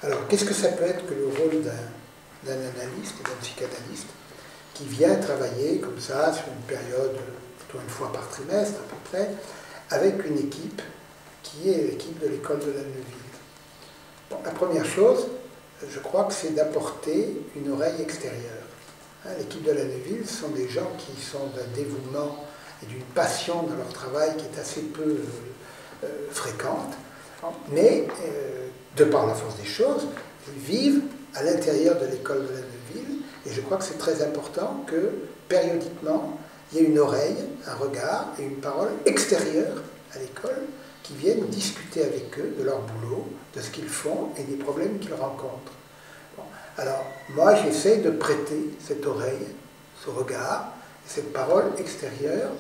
Alors, qu'est-ce que ça peut être que le rôle d'un analyste et d'un psychanalyste qui vient travailler comme ça sur une période, plutôt une fois par trimestre à peu près, avec une équipe qui est l'équipe de l'école de la Neuville? Bon, la première chose, je crois que c'est d'apporter une oreille extérieure. Hein, l'équipe de la Neuville, ce sont des gens qui sont d'un dévouement et d'une passion dans leur travail qui est assez peu fréquente, mais de par la force des choses, ils vivent à l'intérieur de l'école de la Neuville, et je crois que c'est très important que, périodiquement, il y ait une oreille, un regard et une parole extérieure à l'école qui viennent discuter avec eux de leur boulot, de ce qu'ils font et des problèmes qu'ils rencontrent. Bon. Alors, moi, j'essaie de prêter cette oreille, ce regard, cette parole extérieure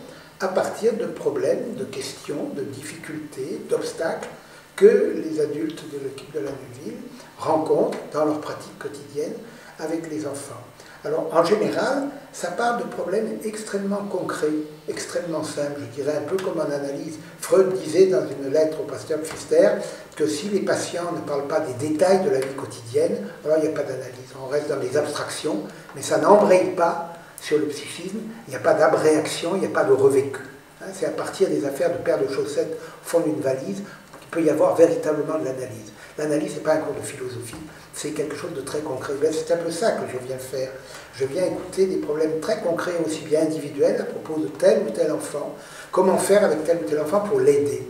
à partir de problèmes, de questions, de difficultés, d'obstacles que les adultes de l'équipe de la Neuville rencontrent dans leur pratique quotidienne avec les enfants. Alors, en général, ça part de problèmes extrêmement concrets, extrêmement simples. Je dirais un peu comme en analyse. Freud disait dans une lettre au pasteur Pfister que si les patients ne parlent pas des détails de la vie quotidienne, alors il n'y a pas d'analyse. On reste dans les abstractions, mais ça n'embraye pas sur le psychisme, il n'y a pas d'abréaction, il n'y a pas de revécu. Hein, c'est à partir des affaires de paires de chaussettes au fond d'une valise qu'il peut y avoir véritablement de l'analyse. L'analyse, ce n'est pas un cours de philosophie, c'est quelque chose de très concret. C'est un peu ça que je viens faire. Je viens écouter des problèmes très concrets, aussi bien individuels, à propos de tel ou tel enfant. Comment faire avec tel ou tel enfant pour l'aider.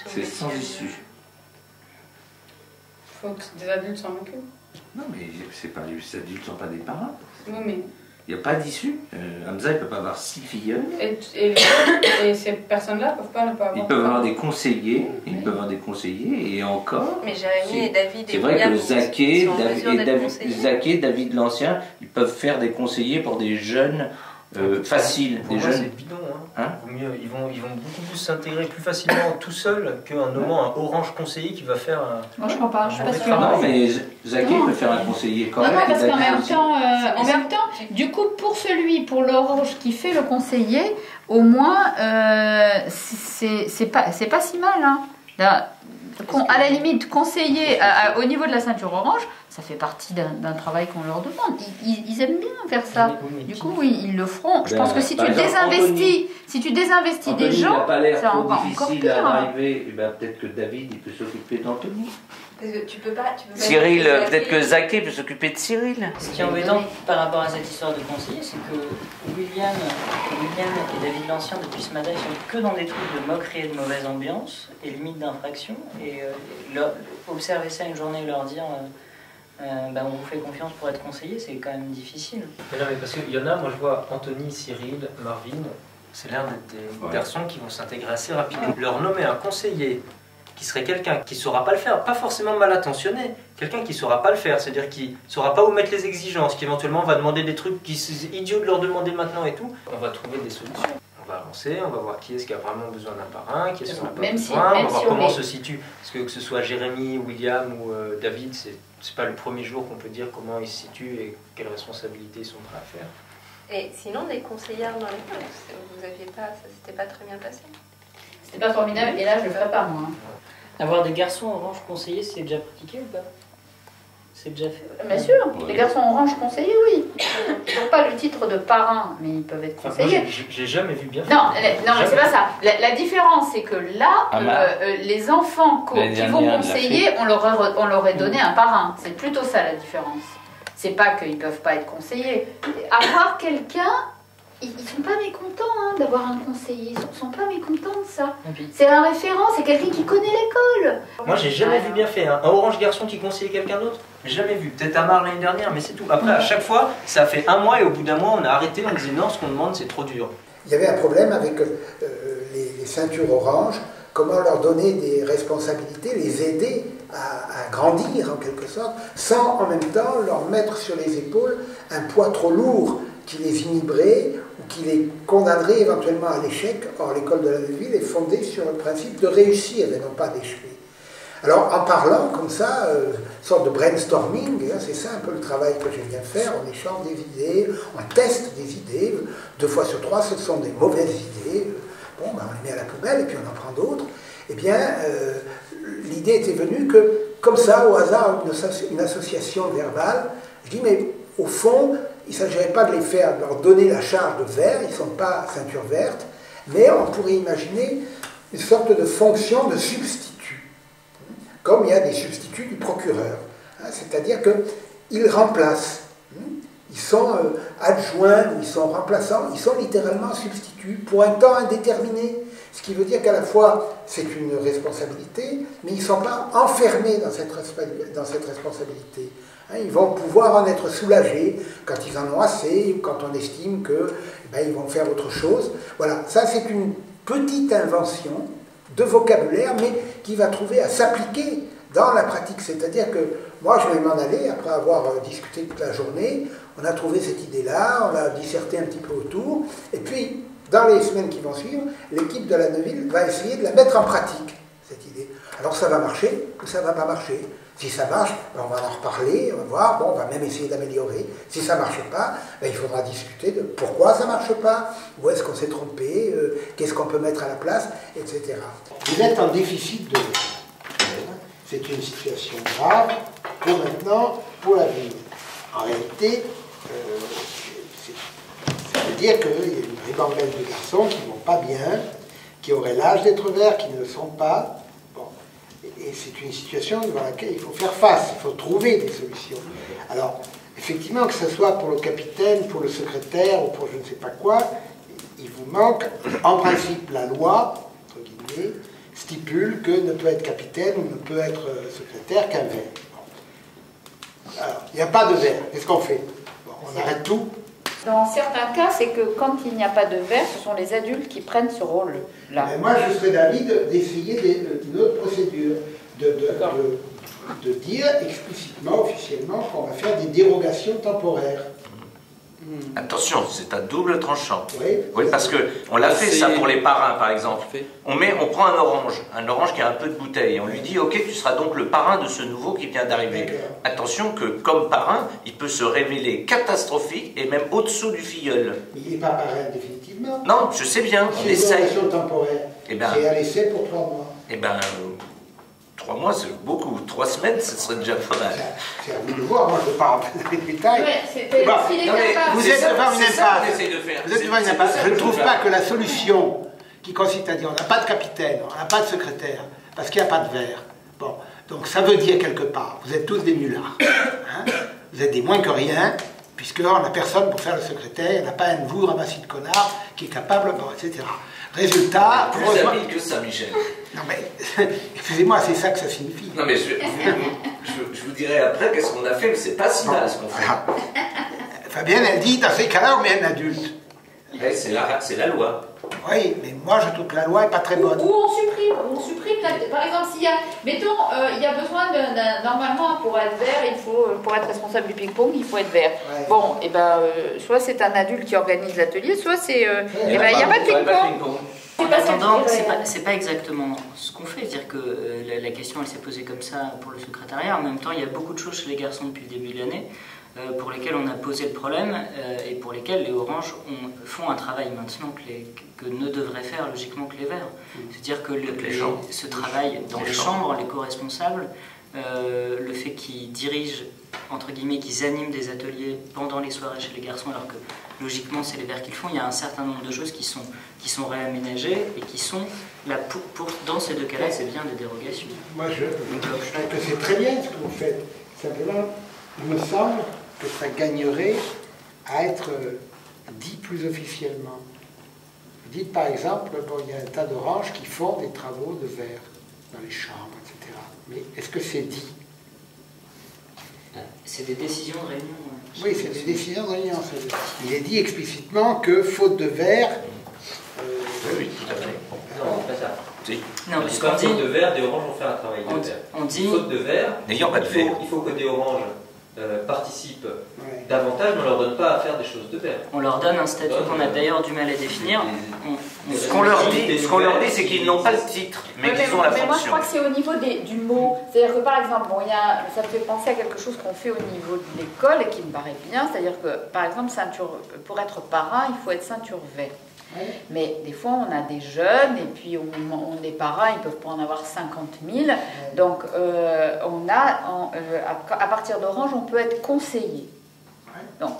C'est sans issue. Il faut que des adultes s'en occupent. Non, mais c'est pas, les adultes ne sont pas des parents. Oui, mais... Il n'y a pas d'issue. Hamza, il ne peut pas avoir 6 filleuls. Et ces personnes-là ne peuvent pas ne pas avoir... Ils peuvent avoir des conseillers, ils peuvent avoir des conseillers, et encore... Mais Jérémy et David... C'est vrai que Zaké, David l'Ancien, ils peuvent faire des conseillers pour des jeunes faciles. Pour moi, c'est bidon. Hein. Mieux, ils vont beaucoup plus s'intégrer plus facilement tout seuls qu'en nommant un orange conseiller qui va faire un... Moi, je crois pas. Je suis pas sûre. Non, mais Zaké peut faire un conseiller quand même. Non, parce qu'en même temps, du coup, pour l'orange qui fait le conseiller, au moins, c'est pas si mal. Hein. À la limite, conseiller au niveau de la ceinture orange, ça fait partie d'un travail qu'on leur demande. Ils aiment bien faire ça. Du coup, oui, ils le feront. Je pense que si tu désinvestis des gens, c'est encore difficile pire. à arriver. Peut-être que David, il peut s'occuper d'Anthony. Tu peux pas Cyril, peut-être que Zaké peut s'occuper de Cyril. Ce qui est embêtant par rapport à cette histoire de conseiller, c'est que William et David l'Ancien, depuis ce matin, ils sont que dans des trucs de moquerie et de mauvaise ambiance, et limite d'infraction. Et observer ça une journée et leur dire on vous fait confiance pour être conseiller, c'est quand même difficile. Mais non, mais parce qu'il y en a, moi je vois Anthony, Cyril, Marvin, c'est l'air d'être des garçons qui vont s'intégrer assez rapidement. Leur nommer un conseiller qui serait quelqu'un qui ne saura pas le faire, pas forcément mal intentionné, quelqu'un qui ne saura pas le faire, c'est-à-dire qui ne saura pas où mettre les exigences, qui éventuellement va demander des trucs qui sont idiots de leur demander maintenant et tout. On va trouver des solutions. On va avancer, on va voir qui est-ce qui a vraiment besoin d'un parrain, qui est-ce qui n'a pas besoin, on va voir comment se situe. Parce que ce soit Jérémy, William ou David, c'est pas le premier jour qu'on peut dire comment ils se situent et quelles responsabilités ils sont prêts à faire. Et sinon, des conseillères dans l'école, vous aviez pas, ça s'était pas très bien passé? C'était pas formidable, et là je le ferai pas moi. Avoir des garçons orange conseillers, c'est déjà pratiqué ou pas? C'est déjà fait? Bien sûr, les garçons orange conseillers, oui. Ils n'ont pas le titre de parrain, mais ils peuvent être conseillers. J'ai jamais vu bien. Non, mais c'est pas ça. La différence, c'est que là, les enfants qui vont conseiller, on leur a donné un parrain. C'est plutôt ça la différence. C'est pas qu'ils peuvent pas être conseillers. Avoir quelqu'un... Ils ne sont pas mécontents d'avoir un conseiller, ils ne sont pas mécontents de ça. C'est un référent, c'est quelqu'un qui connaît l'école. Moi, j'ai jamais vu bien fait. Un orange garçon qui conseillait quelqu'un d'autre, j'ai jamais vu. Peut-être Amar l'année dernière, mais c'est tout. Après, à chaque fois, ça fait un mois et au bout d'un mois, on a arrêté, on disait non, ce qu'on demande, c'est trop dur. Il y avait un problème avec les ceintures oranges, comment leur donner des responsabilités, les aider à grandir en quelque sorte, sans en même temps leur mettre sur les épaules un poids trop lourd qui les inhiberait ou qui les condamnerait éventuellement à l'échec. Or, l'école de la Neuville est fondée sur le principe de réussir et non pas d'échouer. Alors, en parlant comme ça, une sorte de brainstorming, c'est ça un peu le travail que je viens faire, on échange des idées, on teste des idées, 2 fois sur 3, ce sont des mauvaises idées, on les met à la poubelle et puis on en prend d'autres. Eh bien, l'idée était venue que comme ça, au hasard, une association verbale. Je dis, mais au fond, il ne s'agirait pas de les faire, de leur donner la charge de vert, ils ne sont pas ceinture verte, mais on pourrait imaginer une sorte de fonction de substitut, comme il y a des substituts du procureur. C'est-à-dire qu'ils remplacent. Ils sont adjoints, ils sont remplaçants, ils sont littéralement substituts pour un temps indéterminé. Ce qui veut dire qu'à la fois, c'est une responsabilité, mais ils ne sont pas enfermés dans cette responsabilité. Ils vont pouvoir en être soulagés quand ils en ont assez, ou quand on estime qu'ils vont faire autre chose. Voilà, ça c'est une petite invention de vocabulaire, mais qui va trouver à s'appliquer dans la pratique. C'est-à-dire que moi, je vais m'en aller, après avoir discuté toute la journée, on a trouvé cette idée-là, on l'a disserté un petit peu autour, et puis, dans les semaines qui vont suivre, l'équipe de la Neuville va essayer de la mettre en pratique, cette idée. Alors ça va marcher ou ça ne va pas marcher. Si ça marche, on va en reparler, on va voir, bon, on va même essayer d'améliorer. Si ça ne marche pas, il faudra discuter de pourquoi ça ne marche pas, où est-ce qu'on s'est trompé, qu'est-ce qu'on peut mettre à la place, etc. Vous êtes en déficit de verre. C'est une situation grave pour maintenant, pour l'avenir. En réalité, ça veut dire qu'il y a une ribambelle de garçons qui ne vont pas bien, qui auraient l'âge d'être verts, qui ne le sont pas. Bon. Et c'est une situation dans laquelle il faut faire face, il faut trouver des solutions. Alors, effectivement, que ce soit pour le capitaine, pour le secrétaire ou pour je ne sais pas quoi, il vous manque, en principe, la loi, entre guillemets, stipule que ne peut être capitaine ou ne peut être secrétaire qu'un vert. Bon. Alors, il n'y a pas de vert, qu'est-ce qu'on fait? Bon, on arrête tout. Dans certains cas, c'est que quand il n'y a pas de vert, ce sont les adultes qui prennent ce rôle-là. Moi, je serais d'avis d'essayer une autre procédure, de dire explicitement, officiellement, qu'on va faire des dérogations temporaires. Attention, c'est à double tranchant. Oui, parce qu'on l'a fait ça pour les parrains, par exemple. On prend un orange qui a un peu de bouteille, et on lui dit, ok, tu seras donc le parrain de ce nouveau qui vient d'arriver. Attention que, comme parrain, il peut se révéler catastrophique, et même au-dessous du filleul. Mais il n'est pas parrain définitivement. Non, je sais bien, on essaye. C'est une temporaire. C'est à l'essai pour 3 mois. 3 mois, c'est beaucoup. 3 semaines, ce serait déjà pas mal. C'est à vous de voir, moi je ne veux pas rentrer dans les détails. Vous êtes devant une impasse. Vous êtes devant une impasse. Je ne trouve pas que la solution qui consiste à dire on n'a pas de capitaine, on n'a pas de secrétaire, parce qu'il n'y a pas de vert. Bon, donc ça veut dire quelque part, vous êtes tous des nullards. Hein, vous êtes des moins que rien, puisqu'on n'a personne pour faire le secrétaire, il n'y a pas un de vous, ramassis de connards, qui est capable, bon, etc. Résultat... Plus habile que ça, Michel. Non mais, excusez-moi, c'est ça que ça signifie. Non mais je vous dirai après qu'est-ce qu'on a fait, mais c'est pas si mal ce qu'on fait. Fabienne, elle dit, dans ces cas-là, on met un adulte. Ouais, c'est la loi. Oui, mais moi je trouve que la loi n'est pas très bonne. Ou on supprime, par exemple, s'il y a, mettons, il y a besoin normalement pour être vert, il faut, pour être responsable du ping-pong, il faut être vert. Ouais. Bon, et soit c'est un adulte qui organise l'atelier, soit c'est, il n'y a pas de ping-pong. En attendant, c'est pas exactement ce qu'on fait, c'est-à-dire que la question elle s'est posée comme ça pour le secrétariat. En même temps, il y a beaucoup de choses chez les garçons depuis le début de l'année pour lesquelles on a posé le problème et pour lesquelles les oranges font un travail maintenant que ne devraient faire logiquement que les verts. C'est-à-dire que ce travail dans les chambres, les co-responsables, le fait qu'ils dirigent, entre guillemets, qu'ils animent des ateliers pendant les soirées chez les garçons, alors que logiquement c'est les verts qu'ils font, il y a un certain nombre de choses qui sont réaménagées et qui sont là dans ces deux cas-là, c'est bien des dérogations. Moi je trouve que c'est très bien ce que vous faites. Simplement, il me semble que ça gagnerait à être dit plus officiellement. Vous dites par exemple, bon, il y a un tas d'oranges qui font des travaux de verre dans les chambres, etc. Mais est-ce que c'est dit? C'est des décisions de réunion. Oui, c'est des décisions de réunion. Il est dit explicitement que faute de verre... oui, tout à fait. Non, pas ça. Si. Non, parce qu'on dit faute de verre, des oranges vont faire un travail de verre. On dit... Faute de verre, n'ayant pas de verre, il faut que des oranges participent davantage, mais on ne leur donne pas à faire des choses de verre. On leur donne un statut qu'on a d'ailleurs du mal à définir. Ce qu'on leur dit, c'est qu'ils n'ont pas le titre, mais qu'ils ont la fonction. Mais moi, je crois que c'est au niveau du mot. C'est-à-dire que, par exemple, ça me fait penser à quelque chose qu'on fait au niveau de l'école et qui me paraît bien. C'est-à-dire que, par exemple, pour être parrain, il faut être ceinture vert. Mais des fois, on a des jeunes, et puis les parents, ils ne peuvent pas en avoir 50 000. Donc, à partir d'Orange, on peut être conseiller. Donc,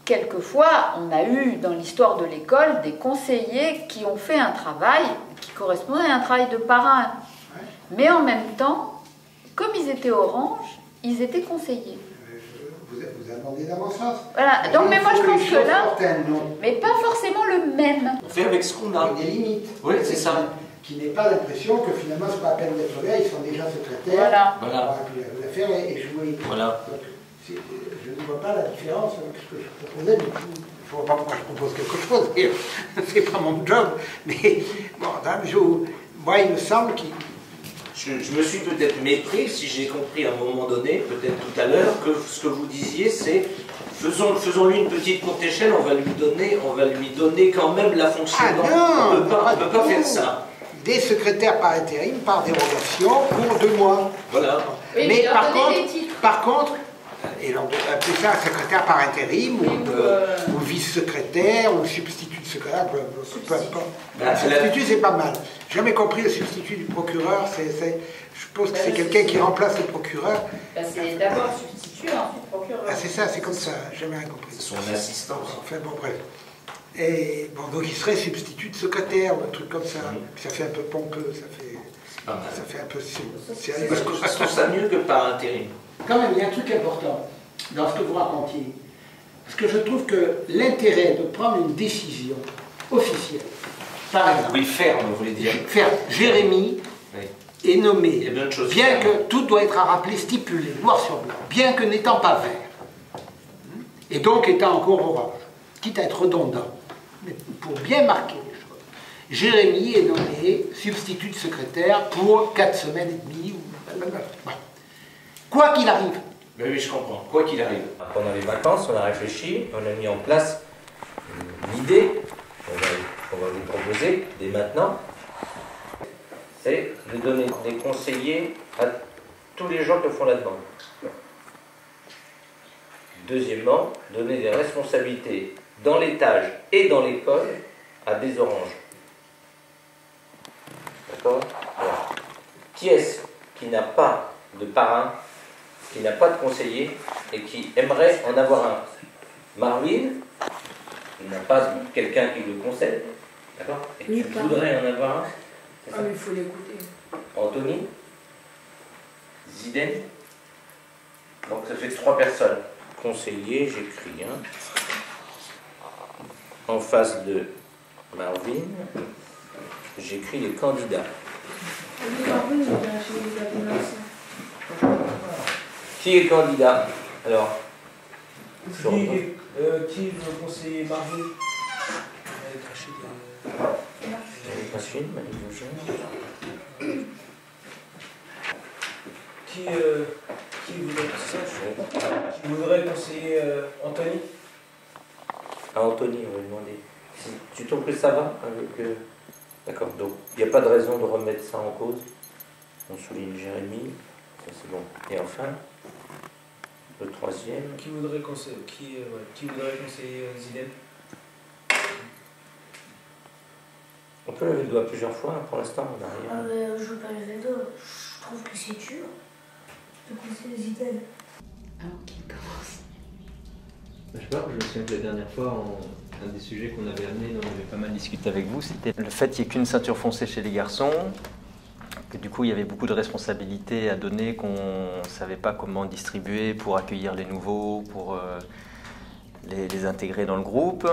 quelquefois, on a eu dans l'histoire de l'école des conseillers qui ont fait un travail qui correspondait à un travail de parrain. Mais en même temps, comme ils étaient Orange, ils étaient conseillers. Vous demandez dans mon sens. Voilà. Donc, mais moi je pense que là, mais pas forcément le même. On fait avec ce qu'on a. Des limites. Oui, c'est ça. Qui n'ait pas l'impression que finalement, c'est pas à peine d'être là, ils sont déjà secrétaires. Voilà. L'affaire est jouée. Voilà. Donc, je ne vois pas la différence avec ce que je proposais, mais je ne vois pas pourquoi je propose quelque chose. C'est pas mon job. Mais bon, moi, il me semble qu'il. Je me suis peut-être mépris, si j'ai compris à un moment donné, peut-être tout à l'heure, que ce que vous disiez, c'est faisons-lui une petite courte échelle, on va lui donner quand même la fonction. Non, on ne peut pas faire ça. Des secrétaires par intérim, par dérogation, pour 2 mois. Voilà. Oui, mais par contre, contre, et on peut appeler ça un secrétaire par intérim, ou vice-secrétaire, ou substitut de secrétaire, peu importe. Le substitut, c'est pas mal. J'ai jamais compris le substitut du procureur. Je suppose que c'est quelqu'un qui remplace le procureur. C'est d'abord substitut, ensuite procureur. Ah, c'est ça, c'est comme ça. J'ai jamais rien compris. C'est son assistant. Enfin, bon, bref. Et bon, donc il serait substitut de secrétaire, ou un truc comme ça. Ça fait un peu pompeux, ça fait un peu sérieux. Je trouve ça mieux que par intérim. Quand même, il y a un truc important dans ce que vous racontiez. Parce que je trouve que l'intérêt de prendre une décision officielle, par exemple. Oui, ferme, vous voulez dire. Ferme. Jérémy est nommé, il y a bien de choses bien que tout doit être à rappeler, stipulé, noir sur blanc, bien que n'étant pas vert, et donc étant encore orange, quitte à être redondant, mais pour bien marquer les choses. Jérémy est nommé substitut de secrétaire pour 4 semaines et demie, quoi qu'il arrive. Mais oui, je comprends. Quoi qu'il arrive. Pendant les vacances, on a réfléchi, on a mis en place l'idée qu'on va vous proposer dès maintenant, c'est de donner des conseillers à tous les gens qui font la demande. Deuxièmement, donner des responsabilités dans l'étage et dans l'école à des oranges. D'accord ? Alors, qui est-ce qui n'a pas de parrain, qui n'a pas de conseiller et qui aimerait en avoir un? Marvin, il n'a pas quelqu'un qui le conseille, d'accord? Et tu voudrais en avoir un? Ah, mais il faut l'écouter. Anthony, Ziden, donc ça fait 3 personnes. Conseiller, j'écris. En face de Marvin, j'écris les candidats. Qui est candidat? Alors, qui veut conseiller Marvin? Qui voudrait conseiller Anthony? À Anthony, on va demander. Si tu trouves que ça va avec... D'accord, donc il n'y a pas de raison de remettre ça en cause. On souligne Jérémy, ça c'est bon. Et enfin, le troisième... Qui voudrait conseiller Zidane? On peut lever le doigt plusieurs fois, pour l'instant on n'a rien. Je veux pas lever le doigt, je trouve que c'est dur de conseiller Zidane. Alors qui commence? Je sais pas, je me souviens que la dernière fois, un des sujets qu'on avait amené, on avait pas mal discuté avec vous, c'était le fait qu'il n'y ait qu'une ceinture foncée chez les garçons, que du coup il y avait beaucoup de responsabilités à donner qu'on ne savait pas comment distribuer pour accueillir les nouveaux, pour les intégrer dans le groupe.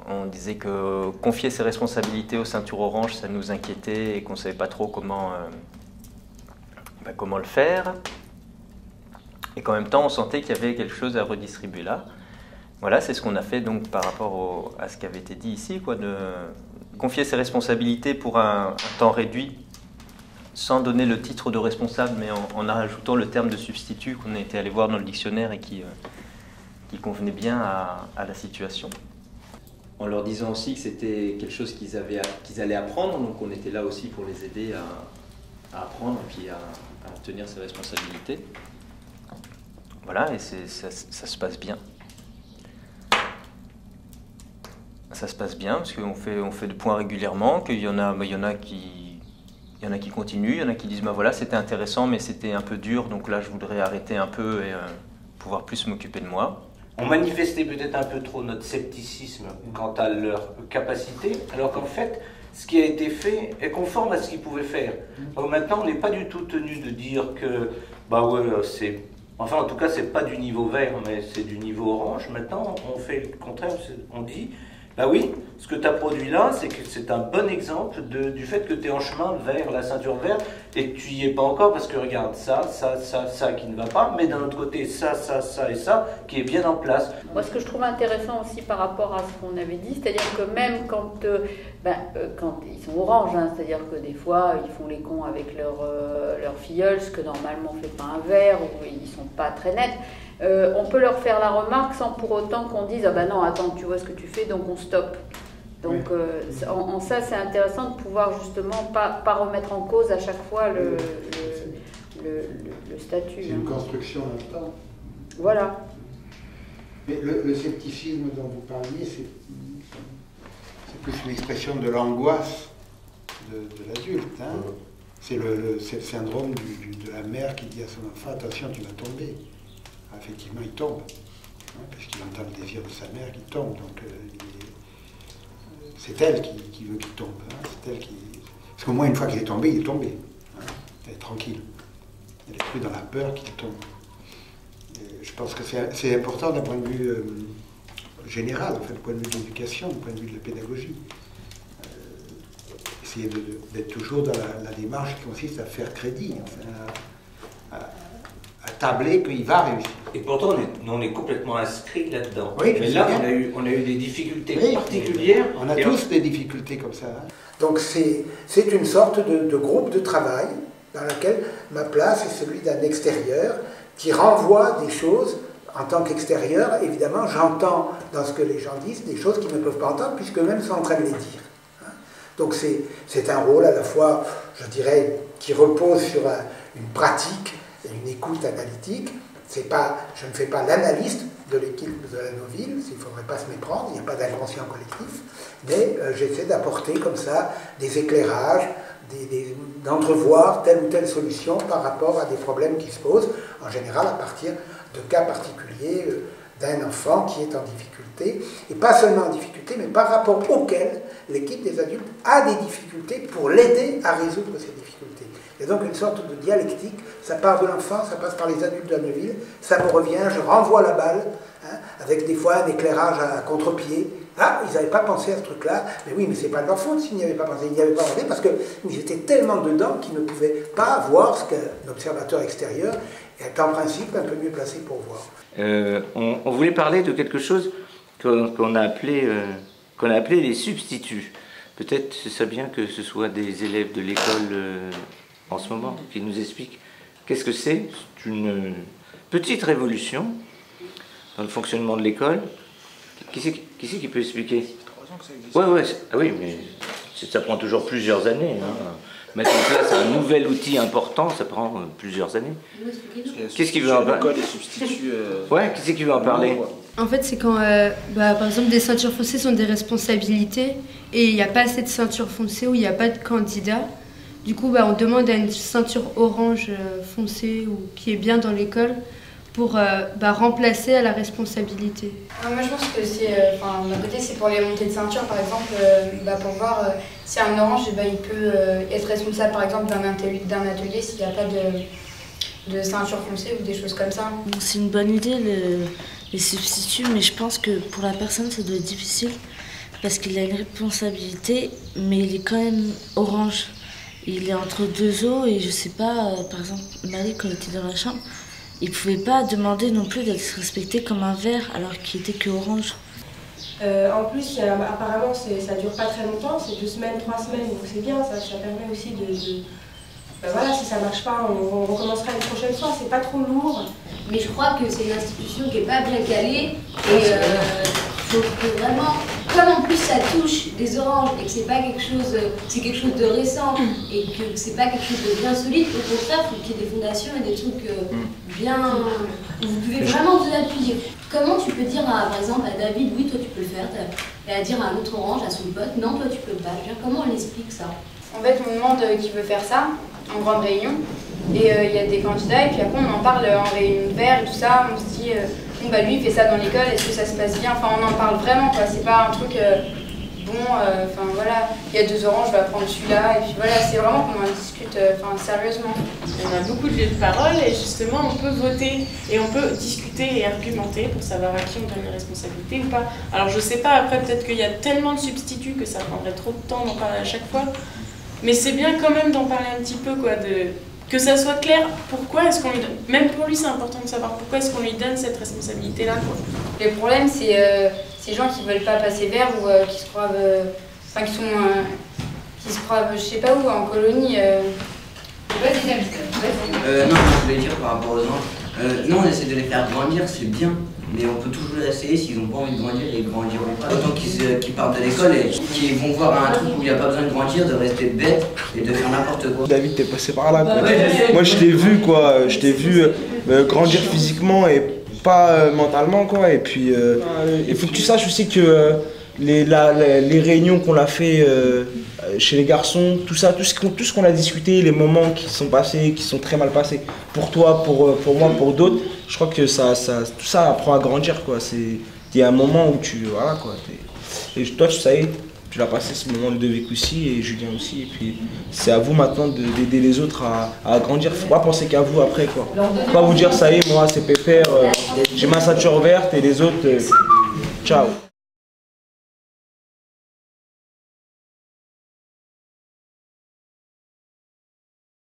On disait que confier ces responsabilités aux ceintures orange, ça nous inquiétait et qu'on ne savait pas trop comment le faire. Et qu'en même temps, on sentait qu'il y avait quelque chose à redistribuer là. Voilà, c'est ce qu'on a fait donc par rapport à ce qui avait été dit ici, quoi, de confier ces responsabilités pour un temps réduit, sans donner le titre de responsable, mais en rajoutant le terme de substitut qu'on a été allé voir dans le dictionnaire et qui convenait bien à la situation. En leur disant aussi que c'était quelque chose qu'ils allaient apprendre, donc on était là aussi pour les aider à apprendre et puis à tenir ces responsabilités. Voilà, et ça se passe bien. ça se passe bien, parce qu'on fait des points régulièrement, qu'il y en a, il y en a qui continuent, il y en a qui disent voilà, c'était intéressant, mais c'était un peu dur, donc là je voudrais arrêter un peu et pouvoir plus m'occuper de moi. On manifestait peut-être un peu trop notre scepticisme quant à leur capacité, alors qu'en fait, ce qui a été fait est conforme à ce qu'ils pouvaient faire. Donc maintenant, on n'est pas du tout tenu de dire que, bah ouais, c'est... Enfin, en tout cas, c'est pas du niveau vert, mais c'est du niveau orange. Maintenant, on fait le contraire, on dit, bah oui, ce que tu as produit là, c'est que c'est un bon exemple du fait que tu es en chemin vers la ceinture verte et que tu y es pas encore parce que regarde ça qui ne va pas, mais d'un autre côté, ça et ça qui est bien en place. Moi, ce que je trouve intéressant aussi par rapport à ce qu'on avait dit, c'est-à-dire que même quand ils sont oranges, hein, c'est-à-dire que des fois, ils font les cons avec leur filleule, ce que normalement on fait pas un vert, ou ils sont pas très nets. On peut leur faire la remarque sans pour autant qu'on dise « Ah ben non, attends, tu vois ce que tu fais, donc on stoppe ». Donc en ça, c'est intéressant de pouvoir justement pas remettre en cause à chaque fois le statut. C'est une construction en même temps. Voilà. Mais le scepticisme dont vous parliez, c'est plus une expression de l'angoisse de l'adulte. Hein. C'est le syndrome de la mère qui dit à son enfant « Attention, tu vas tomber ». Effectivement, il tombe, hein, parce qu'il entend le désir de sa mère qui tombe. Donc, c'est elle qui veut qu'il tombe. Hein, c'est elle qui... Parce qu'au moins, une fois qu'il est tombé, il est tombé. Hein, elle est tranquille. Elle est plus dans la peur qu'il tombe. Et je pense que c'est important d'un point de vue général, en fait, du point de vue de l'éducation, du point de vue de la pédagogie. Essayer d'être toujours dans la démarche qui consiste à faire crédit, enfin, à tabler qu'il va réussir. Et pourtant, on est complètement inscrit là-dedans. Oui, mais là, on a eu des difficultés particulières. On a tous des difficultés comme ça. Hein. Donc c'est une sorte de groupe de travail dans lequel ma place est celui d'un extérieur qui renvoie des choses en tant qu'extérieur. Évidemment, j'entends dans ce que les gens disent des choses qu'ils ne peuvent pas entendre puisqu'eux-mêmes sont en train de les dire. Hein. Donc c'est un rôle à la fois, je dirais, qui repose sur une pratique, une écoute analytique. Je ne fais pas l'analyste de l'équipe de la Noville, il ne faudrait pas se méprendre, il n'y a pas d'inconscient collectif, mais j'essaie d'apporter comme ça des éclairages, d'entrevoir telle ou telle solution par rapport à des problèmes qui se posent, en général à partir de cas particuliers d'un enfant qui est en difficulté, et pas seulement en difficulté, mais par rapport auquel l'équipe des adultes a des difficultés pour l'aider à résoudre ces difficultés. Il y a donc une sorte de dialectique, ça part de l'enfant, ça passe par les adultes de la Neuville, ça me revient, je renvoie la balle, hein, avec des fois un éclairage à contre-pied. Ah, ils n'avaient pas pensé à ce truc-là, mais oui, mais c'est pas de leur faute s'ils n'y avaient pas pensé. Ils n'y avaient pas pensé parce qu'ils étaient tellement dedans qu'ils ne pouvaient pas voir ce qu'un observateur extérieur est en principe un peu mieux placé pour voir. On voulait parler de quelque chose qu'on a appelé les substituts. Peut-être ce serait bien que ce soit des élèves de l'école en ce moment qui nous expliquent qu'est-ce que c'est. C'est une petite révolution dans le fonctionnement de l'école. Qui c'est qui peut expliquer? 3 ans que ça existe. Ouais, ah oui, mais ça prend toujours plusieurs années. Hein. Mettre en place un nouvel outil important, ça prend plusieurs années. Qu'est-ce qui veut en parler? Ouais, qui c'est qui veut en parler? En fait, c'est quand, par exemple, des ceintures foncées sont des responsabilités et il n'y a pas assez de ceintures foncées où il n'y a pas de candidat. Du coup, on demande à une ceinture orange foncée ou qui est bien dans l'école pour remplacer à la responsabilité. Moi, je pense que c'est, d'un côté, c'est pour les montées de ceinture, par exemple, pour voir si un orange, il peut être responsable, par exemple, d'un atelier s'il n'y a pas de ceinture foncée ou des choses comme ça. C'est une bonne idée, les substituts, mais je pense que pour la personne, ça doit être difficile parce qu'il a une responsabilité, mais il est quand même orange. Il est entre deux eaux et je sais pas, par exemple, Malik, quand il était dans la chambre, il pouvait pas demander non plus d'être respecté comme un vert alors qu'il était que orange. En plus, apparemment, ça dure pas très longtemps, c'est 2 semaines, 3 semaines, donc c'est bien, ça permet aussi de voilà, si ça marche pas, on recommencera une prochaine fois, c'est pas trop lourd. Mais je crois que c'est une institution qui est pas bien calée et faut que vraiment, comme en plus ça touche des oranges et que c'est pas quelque chose, c'est quelque chose de récent et que c'est pas quelque chose de bien solide, au contraire, il faut qu'il y ait des fondations et des trucs bien, où vous pouvez vraiment vous appuyer. Comment tu peux dire, par exemple, à David, oui, toi tu peux le faire, et à dire à un autre orange, à son pote, non, toi tu peux pas. Je veux dire, comment on explique ça? En fait, on demande qui veut faire ça en grande réunion, et il y a des candidats, et puis après on en parle en réunion de verre et tout ça. On se dit, bon bah lui il fait ça dans l'école, est-ce que ça se passe bien? Enfin, on en parle vraiment, quoi. C'est pas un truc. Enfin voilà, il y a 2 oranges, je vais prendre celui-là, et puis voilà, c'est vraiment qu'on en discute sérieusement. On a beaucoup de lieux de parole et justement on peut voter et on peut discuter et argumenter pour savoir à qui on donne les responsabilités ou pas. Alors je sais pas, après peut-être qu'il y a tellement de substituts que ça prendrait trop de temps d'en parler à chaque fois, mais c'est bien quand même d'en parler un petit peu, quoi, que ça soit clair, pourquoi est-ce qu'on lui donne, même pour lui c'est important de savoir pourquoi est-ce qu'on lui donne cette responsabilité-là, quoi. Le problème c'est ces gens qui veulent pas passer vert ou qui se croient, qui se croient, je sais pas où, en colonie. Vas-y, non, je voulais dire par rapport aux anges, nous on essaie de les faire grandir, c'est bien, mais on peut toujours essayer s'ils n'ont pas envie de grandir, ils grandiront pas. Autant qu'ils partent de l'école et qu'ils vont voir un truc où il n'y a pas besoin de grandir, de rester bête et de faire n'importe quoi. David, t'es passé par là, quoi. Moi je t'ai vu, quoi, je t'ai vu grandir physiquement et pas mentalement, quoi. Et puis il faut que tu saches aussi que les réunions qu'on a fait chez les garçons, tout ça, tout ce qu'on a discuté, les moments qui sont passés, qui sont très mal passés, pour toi, pour moi, pour d'autres, je crois que tout ça apprend à grandir, quoi. Il y a un moment où voilà, quoi. Et toi, tu sais, tu l'as passé ce moment de vécu aussi, et Julien aussi, et puis c'est à vous maintenant d'aider les autres à grandir. Faut pas penser qu'à vous après, quoi. Faut pas vous dire ça y est, moi c'est pépère, j'ai ma ceinture verte et les autres, ciao.